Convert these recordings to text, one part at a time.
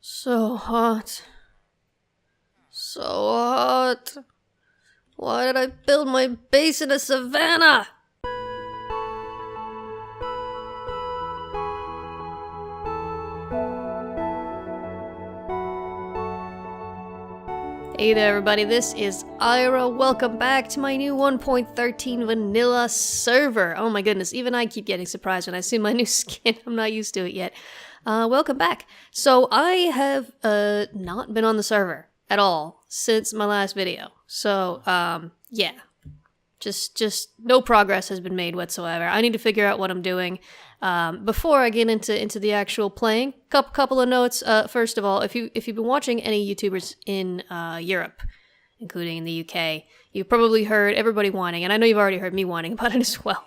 So hot. So hot. Why did I build my base in a savannah? Hey there everybody, this is Ira. Welcome back to my new 1.13 vanilla server. Oh my goodness, even I keep getting surprised when I see my new skin. I'm not used to it yet. Welcome back. So I have not been on the server at all since my last video. So yeah, just no progress has been made whatsoever. I need to figure out what I'm doing. Before I get into the actual playing, couple of notes. First of all, if you've been watching any YouTubers in Europe, including in the UK, you've probably heard everybody whining, and I know you've already heard me whining about it as well.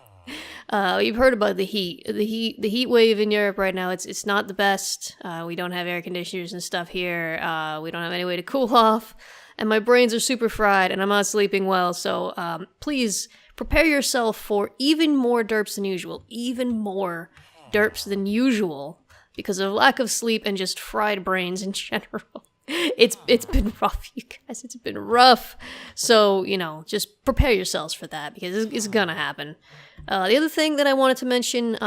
You've heard about the heat. The heat wave in Europe right now. It's not the best. We don't have air conditioners and stuff here. We don't have any way to cool off, and my brains are super fried, and I'm not sleeping well. So please prepare yourself for even more derps than usual. Even more derps than usual because of lack of sleep and just fried brains in general. It's been rough, you guys. It's been rough. So, you know, just prepare yourselves for that because it's gonna happen. The other thing that I wanted to mention,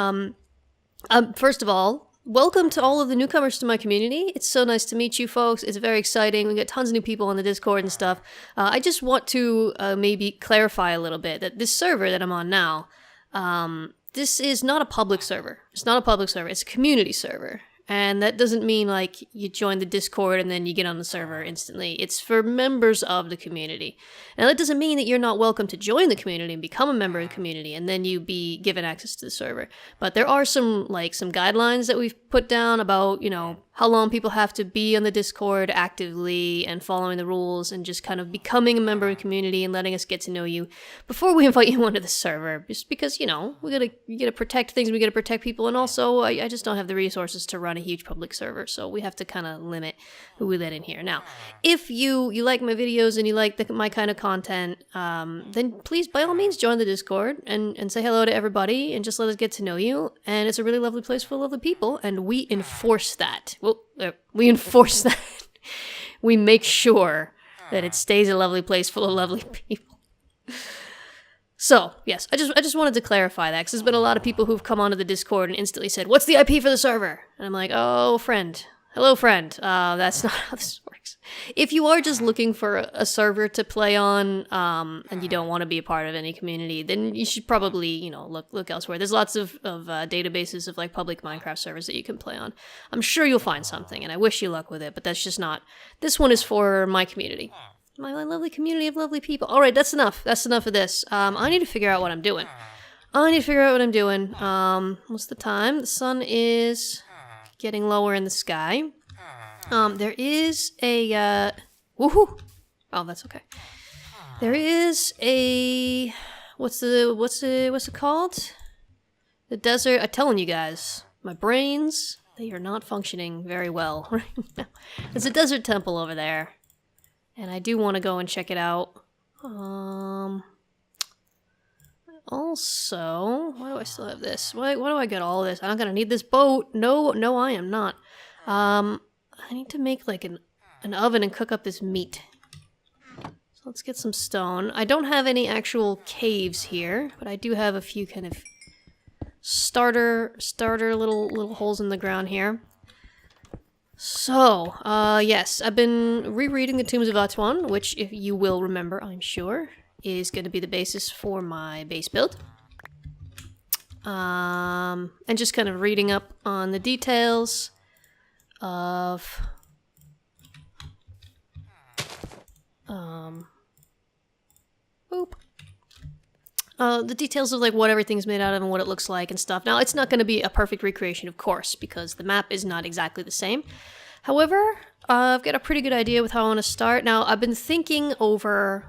first of all, welcome to all of the newcomers to my community. It's so nice to meet you folks. It's very exciting. We get tons of new people on the Discord and stuff. I just want to maybe clarify a little bit that this server that I'm on now, this is not a public server. It's not a public server. It's a community server. And that doesn't mean like you join the Discord and then you get on the server instantly. It's for members of the community. Now that doesn't mean that you're not welcome to join the community and become a member of the community and then you be given access to the server. But there are some guidelines that we've put down about, you know, how long people have to be on the Discord actively and following the rules and just kind of becoming a member of the community and letting us get to know you before we invite you onto the server. Just because, you know, we gotta protect things, we gotta protect people, and also I just don't have the resources to run a huge public server, so we have to kind of limit who we let in here. Now, if you like my videos and you like my kind of content, then please, by all means, join the Discord and say hello to everybody and just let us get to know you. And it's a really lovely place full of lovely people, and we enforce that. Well, we enforce that. We make sure that it stays a lovely place full of lovely people. So, yes, I just wanted to clarify that, because there's been a lot of people who've come onto the Discord and instantly said, "What's the IP for the server?" And I'm like, "Oh, friend. Hello, friend. That's not how this works." If you are just looking for a server to play on, and you don't want to be a part of any community, then you should probably, you know, look elsewhere. There's lots of databases of, like, public Minecraft servers that you can play on. I'm sure you'll find something, and I wish you luck with it, but that's just not... This one is for my community. My lovely community of lovely people. Alright, that's enough. That's enough of this. I need to figure out what I'm doing. What's the time? The sun is getting lower in the sky. There is a, woohoo! Oh, that's okay. There is a, what's it called? The desert. I'm telling you guys, my brains, they are not functioning very well right now. There's a desert temple over there. And I do want to go and check it out. Also, why do I still have this? Why do I get all of this? I'm not gonna need this boat. No, I am not. I need to make like an oven and cook up this meat. So let's get some stone. I don't have any actual caves here, but I do have a few kind of starter little holes in the ground here. So, yes, I've been rereading the Tombs of Atuan, which, if you will remember, I'm sure, is going to be the basis for my base build. And just kind of reading up on the details of... the details of, like, what everything's made out of and what it looks like and stuff. Now, it's not going to be a perfect recreation, of course, because the map is not exactly the same. However, I've got a pretty good idea with how I want to start. Now, I've been thinking over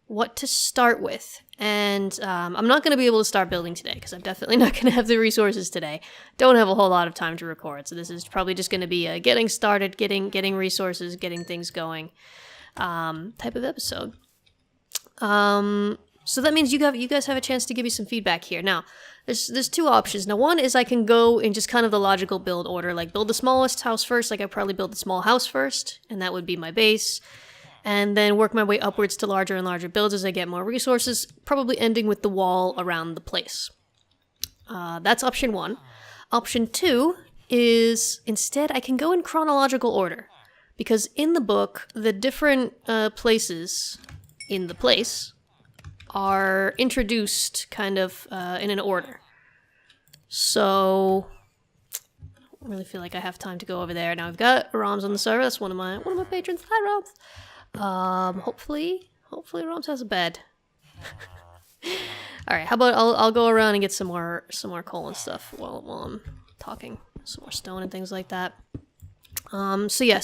what to start with, and I'm not going to be able to start building today, because I'm definitely not going to have the resources today. Don't have a whole lot of time to record, so this is probably just going to be a getting started, getting resources, getting things going type of episode. So that means you guys have a chance to give me some feedback here. Now, There's two options. Now, one is I can go in just kind of the logical build order, like build the smallest house first, like I probably build the small house first, and that would be my base, and then work my way upwards to larger and larger builds as I get more resources, probably ending with the wall around the place. That's option one. Option two is, instead, I can go in chronological order, because in the book, the different places in the place are introduced kind of in an order. So I don't really feel like I have time to go over there. Now we've got Roms on the server. That's one of my patrons. Hi, Roms. Hopefully Roms has a bed. All right, how about I'll go around and get some more coal and stuff while I'm talking. Some more stone and things like that. So yeah,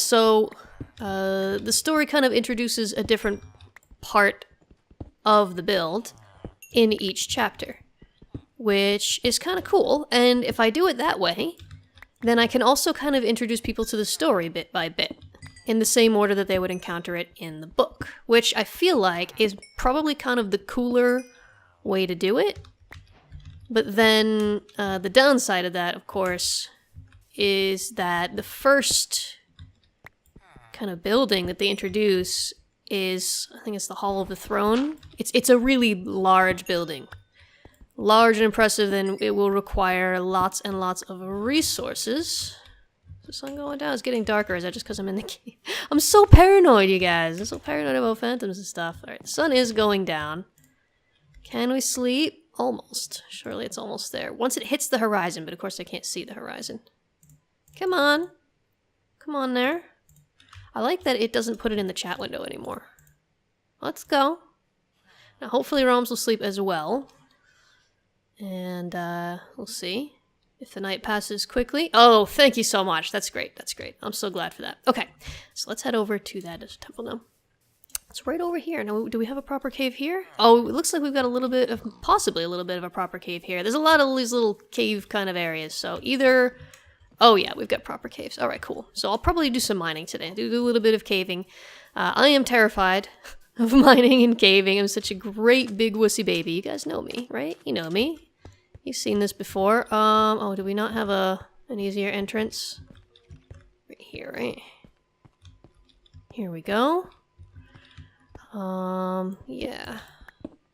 the story kind of introduces a different part of the build in each chapter, which is kind of cool. And if I do it that way, then I can also kind of introduce people to the story bit by bit in the same order that they would encounter it in the book, which I feel like is probably kind of the cooler way to do it. But then the downside of that, of course, is that the first kind of building that they introduce is, I think it's the Hall of the Throne. It's a really large building. Large and impressive, and it will require lots and lots of resources. Is the sun going down? It's getting darker. Is that just because I'm in the cave? I'm so paranoid, you guys. I'm so paranoid about phantoms and stuff. Alright, the sun is going down. Can we sleep? Almost. Surely it's almost there. Once it hits the horizon, but of course I can't see the horizon. Come on. Come on there. I like that it doesn't put it in the chat window anymore. Let's go. Now hopefully Roms will sleep as well. And we'll see if the night passes quickly. Oh, thank you so much. That's great. That's great. I'm so glad for that. Okay, so let's head over to that temple now. It's right over here. Now, do we have a proper cave here? Oh, it looks like we've got a little bit of, possibly a little bit of a proper cave here. There's a lot of these little cave kind of areas. So either, oh yeah, we've got proper caves. All right, cool. So I'll probably do some mining today. Do a little bit of caving. I am terrified of mining and caving. I'm such a great big wussy baby. You guys know me, right? You know me. You've seen this before. Oh, do we not have an easier entrance? Right here, right? Here we go. Yeah.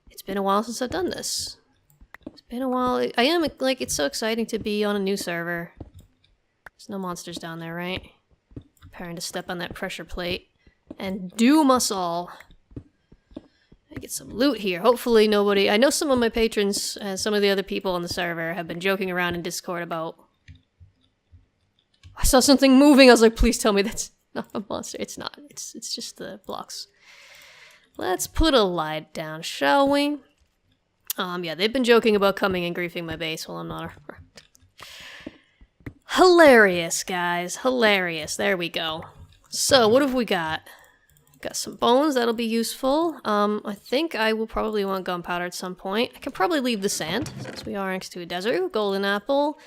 It's been a while since I've done this. It's been a while. I am, like, it's so exciting to be on a new server. There's no monsters down there, right? Preparing to step on that pressure plate and doom us all. I get some loot here. Hopefully nobody... I know some of my patrons and some of the other people on the server have been joking around in Discord about... I saw something moving. I was like, please tell me that's not a monster. It's not. It's just the blocks. Let's put a light down, shall we? Yeah, they've been joking about coming and griefing my base while I'm not around. Hilarious, guys. Hilarious. There we go. So, what have we got? Got some bones, that'll be useful. I think I will probably want gunpowder at some point. I can probably leave the sand, since we are next to a desert. Ooh, golden apple.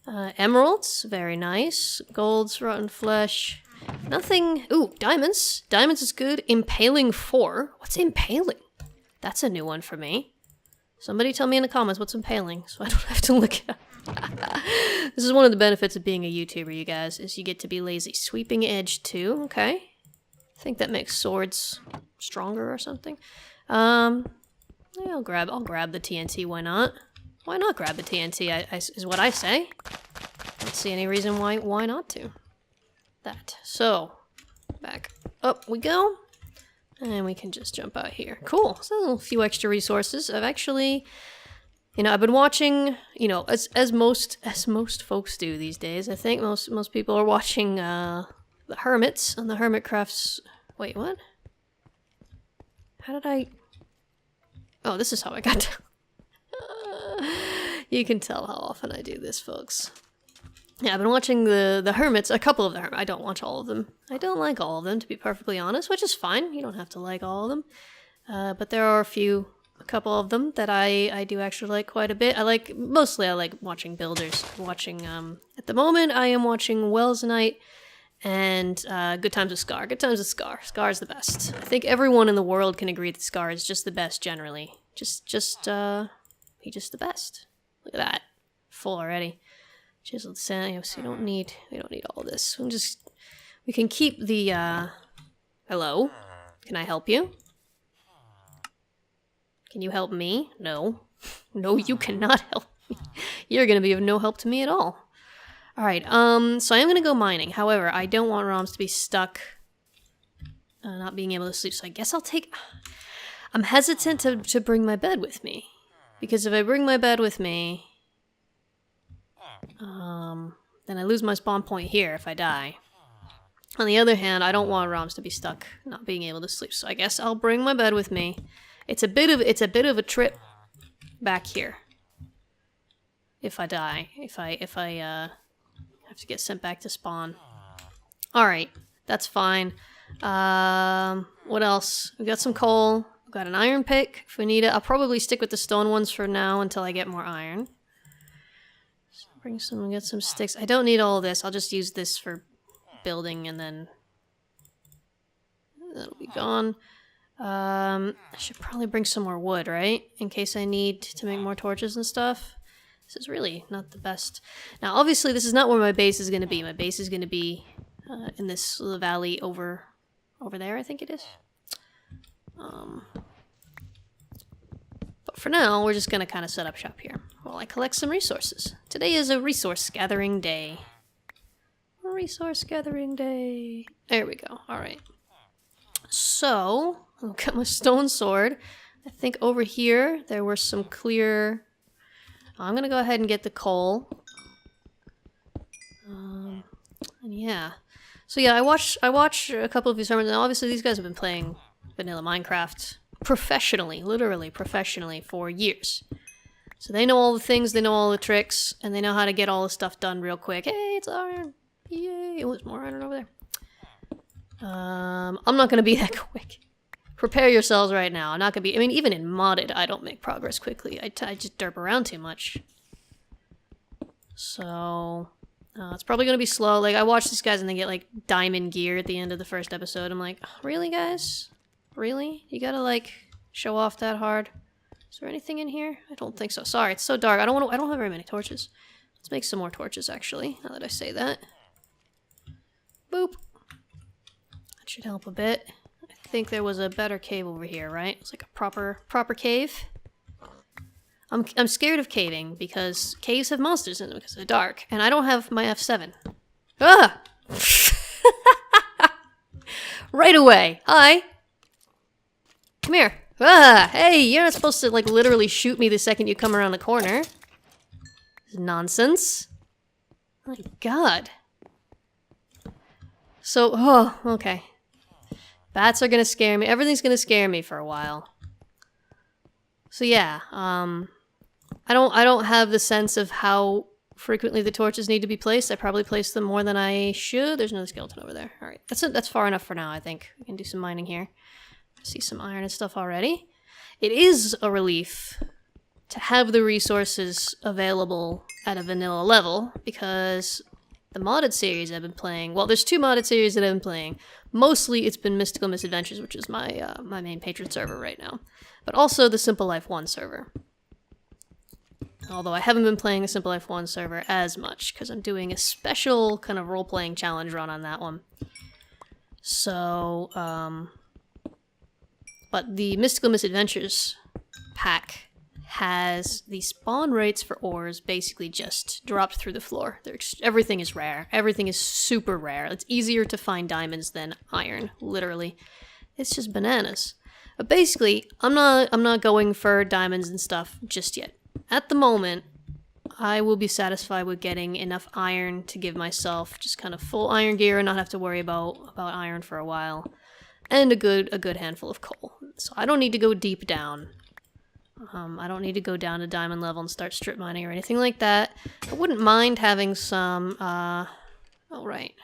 Emeralds, very nice. Golds, rotten flesh. Nothing... Ooh, diamonds. Diamonds is good. Impaling 4. What's impaling? That's a new one for me. Somebody tell me in the comments what's impaling, so I don't have to look it up. This is one of the benefits of being a YouTuber, you guys, is you get to be lazy. Sweeping edge 2, okay. I think that makes swords stronger or something. Yeah, I'll grab the TNT, why not? Why not grab the TNT, is what I say. Don't see any reason why not to. That. So, back up we go. And we can just jump out here. Cool, so a few extra resources. I've actually, you know, I've been watching, you know, as most folks do these days. I think most people are watching, the Hermits on the Hermitcrafts. Wait, what? How did I... Oh, this is how I got to... You can tell how often I do this, folks. Yeah, I've been watching the Hermits, a couple of the Hermits. I don't watch all of them. I don't like all of them, to be perfectly honest, which is fine. You don't have to like all of them. But there are a couple of them that I do actually like quite a bit. Mostly I like watching builders. At the moment, I am watching Wells Knight and Good Times with Scar. Good Times with Scar. Scar is the best. I think everyone in the world can agree that Scar is just the best generally. He's just the best. Look at that. Full already. Chiseled sand. So we don't need all this. We can keep the, hello? Can I help you? Can you help me? No. No, you cannot help me. You're gonna be of no help to me at all. Alright, so I am gonna go mining. However, I don't want Roms to be stuck not being able to sleep, so I guess I'll take... I'm hesitant to bring my bed with me. Because if I bring my bed with me... then I lose my spawn point here if I die. On the other hand, I don't want Roms to be stuck not being able to sleep, so I guess I'll bring my bed with me. It's a bit of a trip back here. If I die. If I have to get sent back to spawn. Alright, that's fine. What else? We got some coal. We've got an iron pick if we need it. I'll probably stick with the stone ones for now until I get more iron. So get some sticks. I don't need all of this. I'll just use this for building and then that'll be gone. I should probably bring some more wood, right? In case I need to make more torches and stuff. This is really not the best. Now, obviously, this is not where my base is going to be. My base is going to be in this little valley over there, I think it is. But for now, we're just going to kind of set up shop here while I collect some resources. Today is a resource gathering day. Resource gathering day. There we go. All right. So, I'll get my stone sword. I think over here there were some clear... I'm gonna go ahead and get the coal. And yeah. So yeah, I watched a couple of these sermons, and obviously these guys have been playing vanilla Minecraft professionally, literally professionally, for years. So they know all the things, they know all the tricks, and they know how to get all the stuff done real quick. Hey, it's iron! Yay! Oh, there's more iron over there. I'm not gonna be that quick. Prepare yourselves right now. I'm not gonna be... I mean, even in modded, I don't make progress quickly. I just derp around too much. So... it's probably gonna be slow. Like, I watch these guys and they get, like, diamond gear at the end of the first episode. I'm like, really, guys? Really? You gotta, like, show off that hard? Is there anything in here? I don't think so. Sorry, it's so dark. I don't have very many torches. Let's make some more torches, actually, now that I say that. Boop. That should help a bit. I think there was a better cave over here, right? It's like a proper cave. I'm scared of caving because caves have monsters in them because they're dark, and I don't have my F7. Ah! Right away. Hi. Come here. Ah! Hey, you're not supposed to like literally shoot me the second you come around the corner. This is nonsense. My God. So, oh, okay. Bats are gonna scare me. Everything's gonna scare me for a while. So yeah, I don't have the sense of how frequently the torches need to be placed. I probably place them more than I should. There's another skeleton over there. All right, that's far enough for now. I think we can do some mining here. I see some iron and stuff already. It is a relief to have the resources available at a vanilla level because the modded series I've been playing. Well, there's two modded series that I've been playing. Mostly it's been Mystical Misadventures, which is my my main patron server right now, but also the Simple Life 1 server. Although I haven't been playing the Simple Life 1 server as much because I'm doing a special kind of role-playing challenge run on that one. So, but the Mystical Misadventures pack has the spawn rates for ores basically just dropped through the floor. Everything is rare. Everything is super rare. It's easier to find diamonds than iron, literally. It's just bananas. But basically, I'm not going for diamonds and stuff just yet. At the moment, I will be satisfied with getting enough iron to give myself just kind of full iron gear and not have to worry about iron for a while. And a good handful of coal. So I don't need to go deep down. I don't need to go down to diamond level and start strip mining or anything like that. I wouldn't mind having some, oh, right.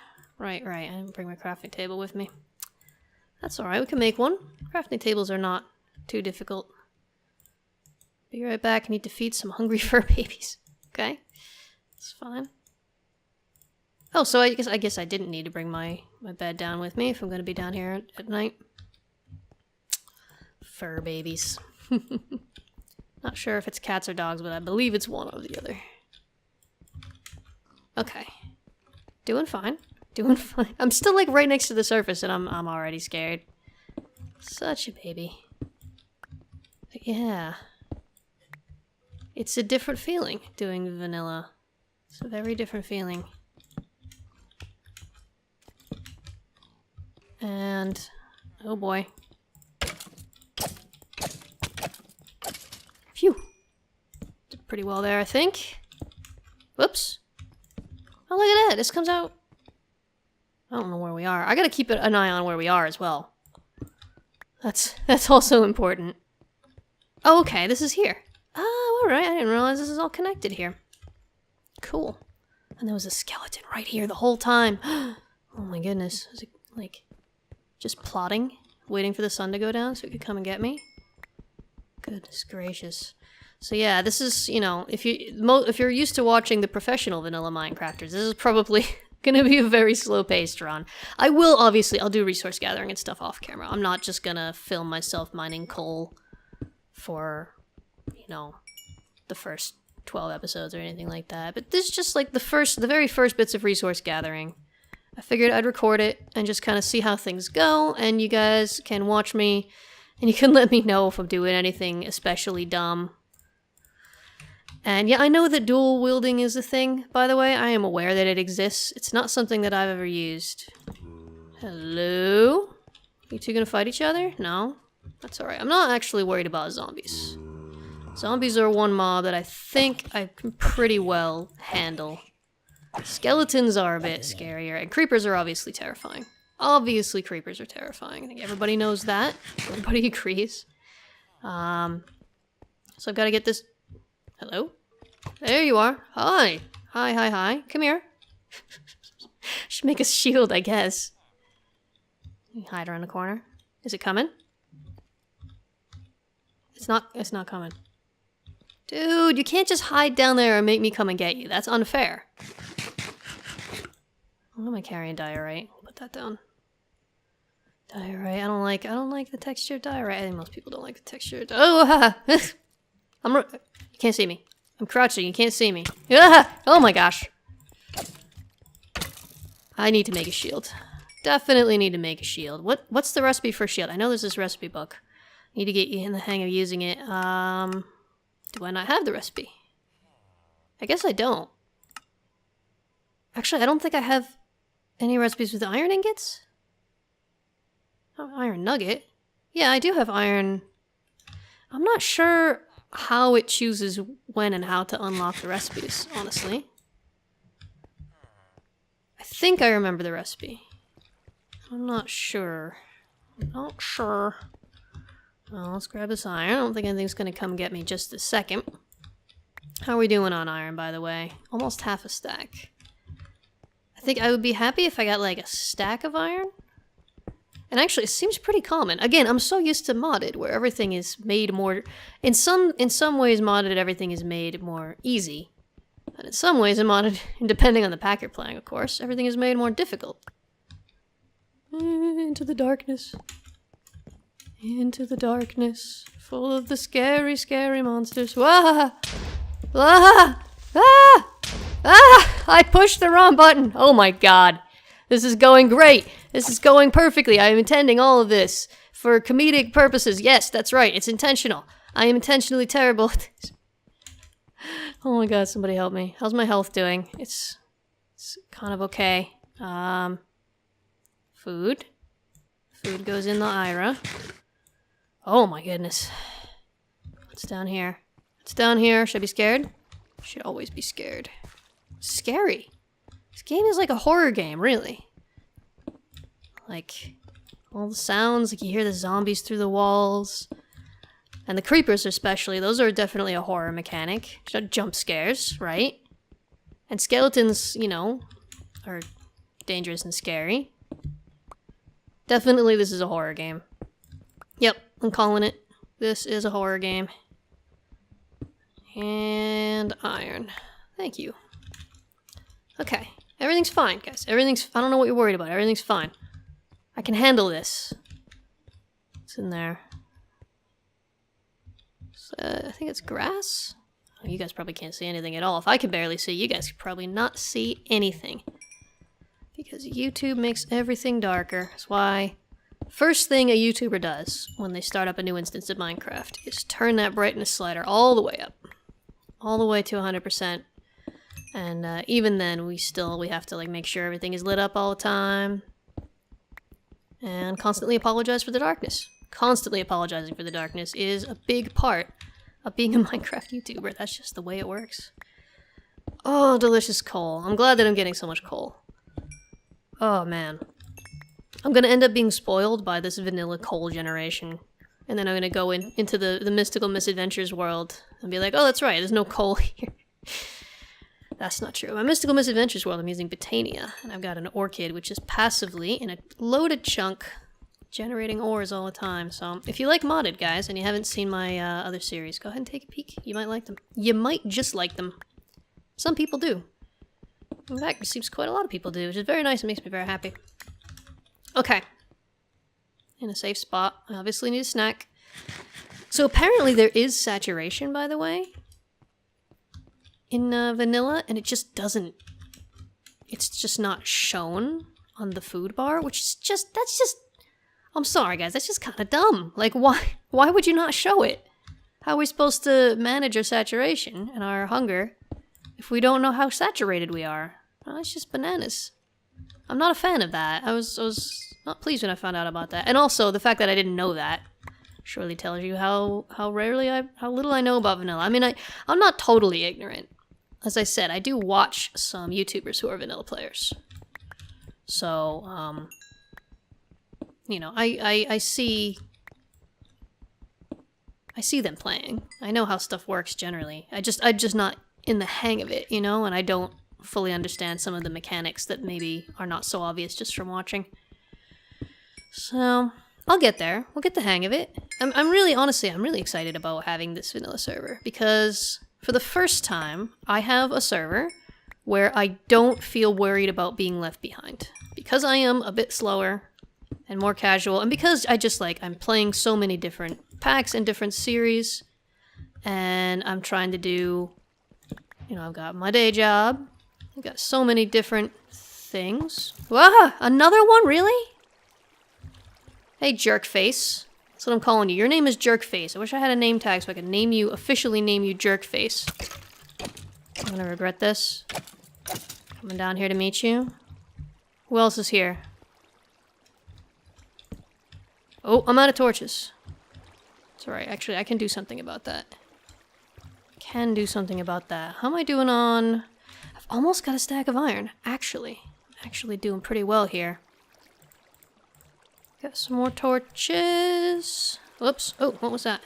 I didn't bring my crafting table with me. That's alright, we can make one. Crafting tables are not too difficult. Be right back, I need to feed some hungry fur babies. Okay, that's fine. Oh, so I guess I didn't need to bring my bed down with me if I'm going to be down here at night. Fur babies. Not sure if it's cats or dogs, but I believe it's one or the other. Okay. Doing fine. Doing fine. I'm still like right next to the surface and I'm already scared. Such a baby. But yeah. It's a different feeling doing vanilla. It's a very different feeling. And oh boy. Phew. Did pretty well there, I think. Whoops. Oh, look at that. This comes out. I don't know where we are. I gotta keep an eye on where we are as well. That's also important. Oh, okay. This is here. Oh, alright. I didn't realize this is all connected here. Cool. And there was a skeleton right here the whole time. Oh my goodness. Was it, like, just plotting? Waiting for the sun to go down so it could come and get me? Goodness gracious. So yeah, this is, you know, if you're used to watching the professional vanilla Minecrafters, this is probably gonna be a very slow-paced run. I'll do resource gathering and stuff off camera. I'm not just gonna film myself mining coal for, you know, the first 12 episodes or anything like that. But this is just like the very first bits of resource gathering. I figured I'd record it and just kind of see how things go, and you guys can watch me, and you can let me know if I'm doing anything especially dumb. And yeah, I know that dual wielding is a thing, by the way. I am aware that it exists. It's not something that I've ever used. Hello? You two gonna fight each other? No? That's alright. I'm not actually worried about zombies. Zombies are one mob that I think I can pretty well handle. Skeletons are a bit scarier, and creepers are obviously terrifying. Obviously creepers are terrifying. I think everybody knows that. Everybody agrees. So I've got to get this... Hello? There you are. Hi. Hi, hi, hi. Come here. Should make a shield, I guess. Hide around the corner. Is it coming? It's not coming. Dude, you can't just hide down there and make me come and get you. That's unfair. Why am I carrying diorite? Put that down. Diorite. I don't like the texture of diorite. I think most people don't like the texture. Oh, you can't see me. I'm crouching. You can't see me. Oh my gosh. I need to make a shield. Definitely need to make a shield. What's the recipe for a shield? I know there's this recipe book. Need to get you in the hang of using it. Do I not have the recipe? I guess I don't. Actually, I don't think I have any recipes with iron ingots. Oh, iron nugget. Yeah, I do have iron. I'm not sure how it chooses when and how to unlock the recipes, honestly. I think I remember the recipe. I'm not sure. Not sure. Well, let's grab this iron. I don't think anything's gonna come get me just a second. How are we doing on iron, by the way? Almost half a stack. I think I would be happy if I got like a stack of iron. And actually, it seems pretty common. Again, I'm so used to modded, where everything is made more... In some ways, modded, everything is made more easy. And in some ways, in modded, depending on the pack you're playing, of course, everything is made more difficult. Into the darkness. Into the darkness, full of the scary, scary monsters. Wah! Wah! Ah! Ah! I pushed the wrong button. Oh my god. This is going great. This is going perfectly. I am intending all of this for comedic purposes. Yes, that's right. It's intentional. I am intentionally terrible at this. Oh my god, somebody help me. How's my health doing? It's kind of okay. Food. Food goes in the AIRA. Oh my goodness. What's down here? What's down here? Should I be scared? Should always be scared. Scary. This game is like a horror game, really. Like, all the sounds, like you hear the zombies through the walls. And the creepers especially, those are definitely a horror mechanic. Jump scares, right? And skeletons, you know, are dangerous and scary. Definitely this is a horror game. Yep, I'm calling it. This is a horror game. And iron. Thank you. Okay, everything's fine, guys. I don't know what you're worried about. Everything's fine. I can handle this. What's in there? I think it's grass. Oh, you guys probably can't see anything at all. If I can barely see, you guys could probably not see anything. Because YouTube makes everything darker. That's why first thing a YouTuber does when they start up a new instance of Minecraft is turn that brightness slider all the way up. All the way to 100%. And even then, we have to like make sure everything is lit up all the time. And constantly apologize for the darkness. Constantly apologizing for the darkness is a big part of being a Minecraft YouTuber. That's just the way it works. Oh, delicious coal. I'm glad that I'm getting so much coal. Oh, man. I'm gonna end up being spoiled by this vanilla coal generation. And then I'm gonna go into the mystical misadventures world and be like, oh, that's right, there's no coal here. That's not true. My mystical misadventures world, I'm using Botania, and I've got an orchid, which is passively in a loaded chunk, generating ores all the time. So if you like modded, guys, and you haven't seen my other series, go ahead and take a peek. You might like them. You might just like them. Some people do. In fact, it seems quite a lot of people do, which is very nice. It makes me very happy. Okay. In a safe spot. I obviously need a snack. So apparently there is saturation, by the way, in vanilla, and it just doesn't... It's just not shown on the food bar, which is just... That's just... I'm sorry, guys. That's just kind of dumb. Like, why would you not show it? How are we supposed to manage our saturation and our hunger if we don't know how saturated we are? Well, it's just bananas. I'm not a fan of that. I was not pleased when I found out about that. And also, the fact that I didn't know that surely tells you how little I know about vanilla. I mean, I'm not totally ignorant. As I said, I do watch some YouTubers who are vanilla players. So, you know, I see them playing. I know how stuff works generally. I'm just not in the hang of it, you know, and I don't fully understand some of the mechanics that maybe are not so obvious just from watching. So, I'll get there. We'll get the hang of it. I'm really excited about having this vanilla server because for the first time, I have a server where I don't feel worried about being left behind. Because I am a bit slower and more casual, and because I'm playing so many different packs and different series, and I'm trying to do, you know, I've got my day job, I've got so many different things. Wow, another one, really? Hey, Jerkface. That's what I'm calling you. Your name is Jerkface. I wish I had a name tag so I could officially name you Jerkface. I'm gonna regret this. Coming down here to meet you. Who else is here? Oh, I'm out of torches. It's alright. Actually, I can do something about that. How am I doing on... I've almost got a stack of iron. Actually doing pretty well here. Got some more torches. Whoops. Oh, what was that?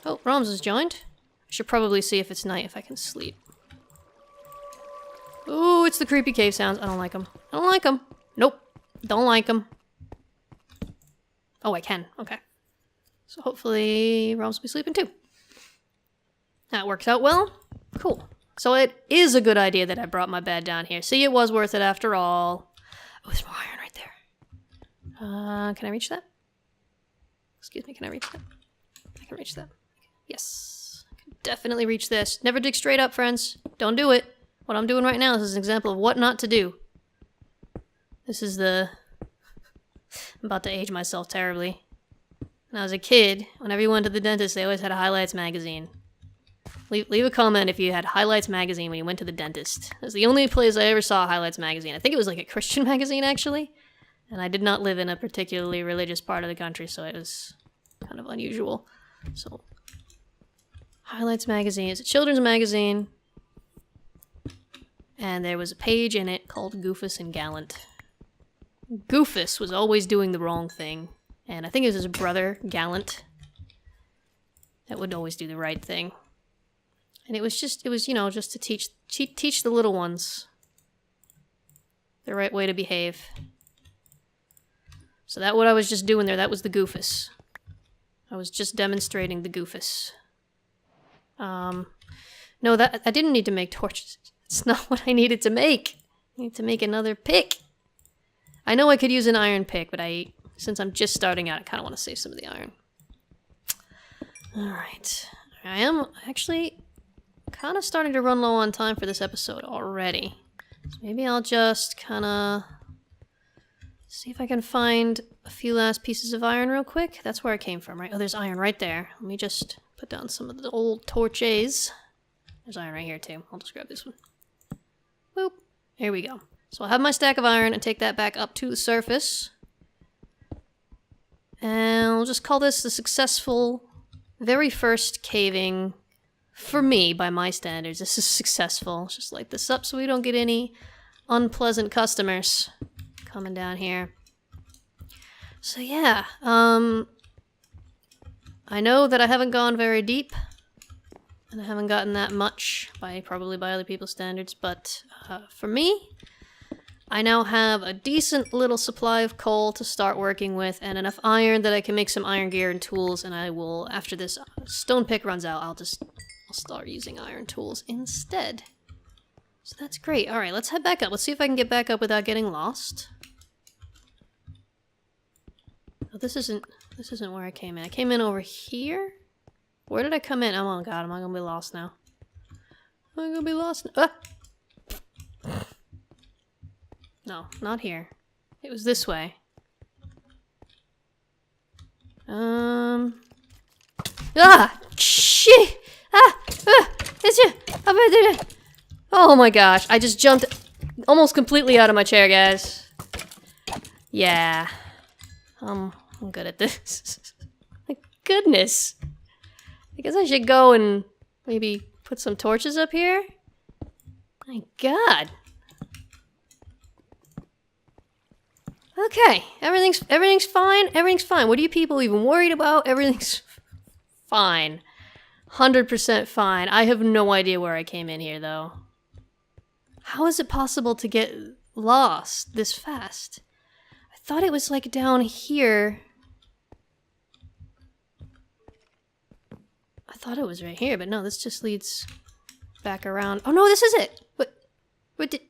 Oh, Roms has joined. I should probably see if it's night, if I can sleep. Ooh, it's the creepy cave sounds. I don't like them. Nope. Don't like them. Oh, I can. Okay. So hopefully Roms will be sleeping too. That works out well. Cool. So it is a good idea that I brought my bed down here. See, it was worth it after all. Oh, there's more iron right there. Can I reach that? Excuse me, can I reach that? I can reach that. Yes. I can definitely reach this. Never dig straight up, friends. Don't do it. What I'm doing right now is an example of what not to do. This is the... I'm about to age myself terribly. When I was a kid, whenever you went to the dentist, they always had a Highlights magazine. Leave a comment if you had Highlights magazine when you went to the dentist. It was the only place I ever saw Highlights magazine. I think it was like a Christian magazine, actually. And I did not live in a particularly religious part of the country, so it was kind of unusual. So, Highlights magazine is a children's magazine. And there was a page in it called Goofus and Gallant. Goofus was always doing the wrong thing. And I think it was his brother, Gallant, that would always do the right thing. And it was, you know, just to teach the little ones the right way to behave. So that what I was just doing there, that was the Goofus. I was just demonstrating the Goofus. No, that I didn't need to make torches. It's not what I needed to make. I need to make another pick. I know I could use an iron pick, but since I'm just starting out, I kind of want to save some of the iron. Alright. I am actually kind of starting to run low on time for this episode already. So maybe I'll just kind of see if I can find a few last pieces of iron real quick. That's where I came from, right? Oh, there's iron right there. Let me just put down some of the old torches. There's iron right here too. I'll just grab this one. Boop. Here we go. So I'll have my stack of iron and take that back up to the surface. And I'll just call this the successful very first caving. For me, by my standards, this is successful. Let's just light this up so we don't get any unpleasant customers coming down here. So yeah, I know that I haven't gone very deep, and I haven't gotten that much, probably by other people's standards, but for me, I now have a decent little supply of coal to start working with, and enough iron that I can make some iron gear and tools, and I will, after this stone pick runs out, I'll start using iron tools instead. So that's great. Alright, let's head back up. Let's see if I can get back up without getting lost. Oh, this isn't where I came in. I came in over here? Where did I come in? Oh my god, am I gonna be lost now? Am I gonna be lost? Ah! No, not here. It was this way. Ah! Shit! Oh my gosh, I just jumped almost completely out of my chair, guys. Yeah. I'm good at this. My goodness. I guess I should go and maybe put some torches up here. My god. Okay, everything's fine. Everything's fine. What are you people even worried about? Everything's fine. 100% fine. I have no idea where I came in here, though. How is it possible to get lost this fast? I thought it was like down here. I thought it was right here, but no, this just leads back around. Oh no, this is it! What did...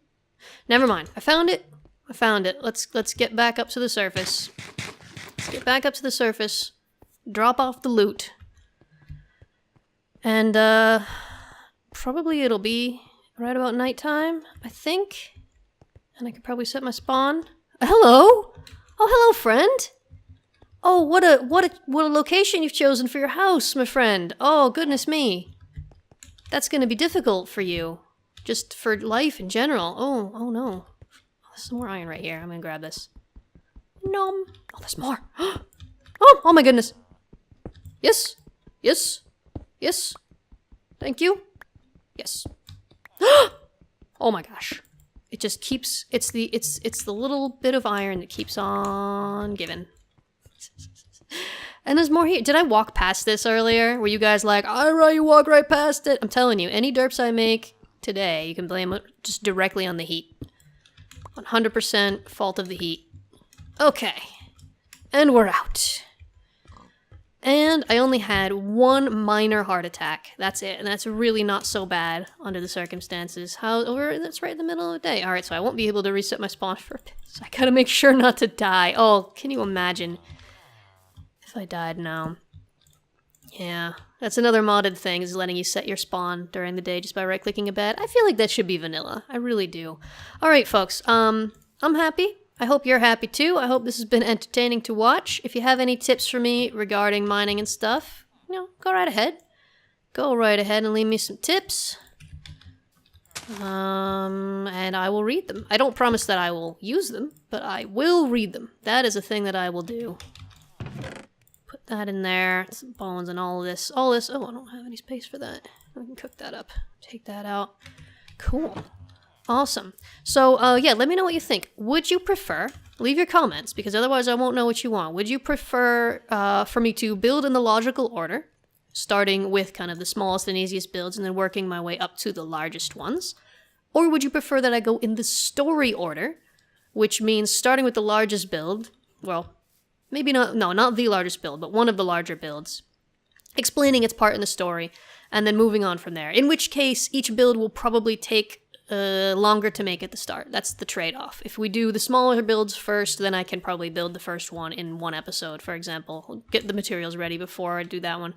Never mind. I found it. I found it. Let's get back up to the surface. Let's get back up to the surface. Drop off the loot. And, probably it'll be right about nighttime, I think. And I could probably set my spawn. Hello? Oh, hello, friend. Oh, what a location you've chosen for your house, my friend. Oh, goodness me. That's gonna be difficult for you. Just for life in general. Oh no. There's some more iron right here. I'm gonna grab this. Nom. Oh, there's more. Oh my goodness. Yes. Yes. Yes. Thank you. Yes. Oh my gosh. It just keeps, it's the little bit of iron that keeps on giving. And there's more here. Did I walk past this earlier? Were you guys like, Ira, you walk right past it? I'm telling you, any derps I make today, you can blame it just directly on the heat. 100% fault of the heat. Okay. And we're out. And I only had one minor heart attack. That's it. And that's really not so bad under the circumstances. However, that's right in the middle of the day. Alright, so I won't be able to reset my spawn for a bit. So I gotta make sure not to die. Oh, can you imagine if I died now? Yeah. That's another modded thing, is letting you set your spawn during the day just by right-clicking a bed. I feel like that should be vanilla. I really do. Alright, folks. I'm happy. I hope you're happy too. I hope this has been entertaining to watch. If you have any tips for me regarding mining and stuff, you know, go right ahead. Go right ahead and leave me some tips. And I will read them. I don't promise that I will use them, but I will read them. That is a thing that I will do. Put that in there. Some bones and all this. All this. Oh, I don't have any space for that. I can cook that up. Take that out. Cool. Awesome. So, yeah, let me know what you think. Would you prefer, leave your comments, because otherwise I won't know what you want. Would you prefer for me to build in the logical order, starting with kind of the smallest and easiest builds and then working my way up to the largest ones? Or would you prefer that I go in the story order, which means starting with the largest build, well, maybe not, no, not the largest build, but one of the larger builds, explaining its part in the story, and then moving on from there. In which case, each build will probably take longer to make at the start. That's the trade-off. If we do the smaller builds first, then I can probably build the first one in one episode, for example. Get the materials ready before I do that one.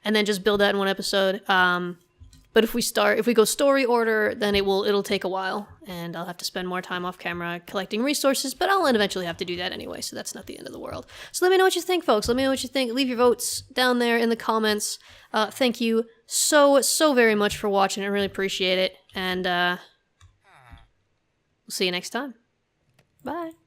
and then just build that in one episode. But if we go story order, then it'll take a while, and I'll have to spend more time off camera collecting resources, but I'll eventually have to do that anyway, so that's not the end of the world. So let me know what you think, folks. Let me know what you think. Leave your votes down there in the comments. Thank you so very much for watching. I really appreciate it, and we'll see you next time. Bye.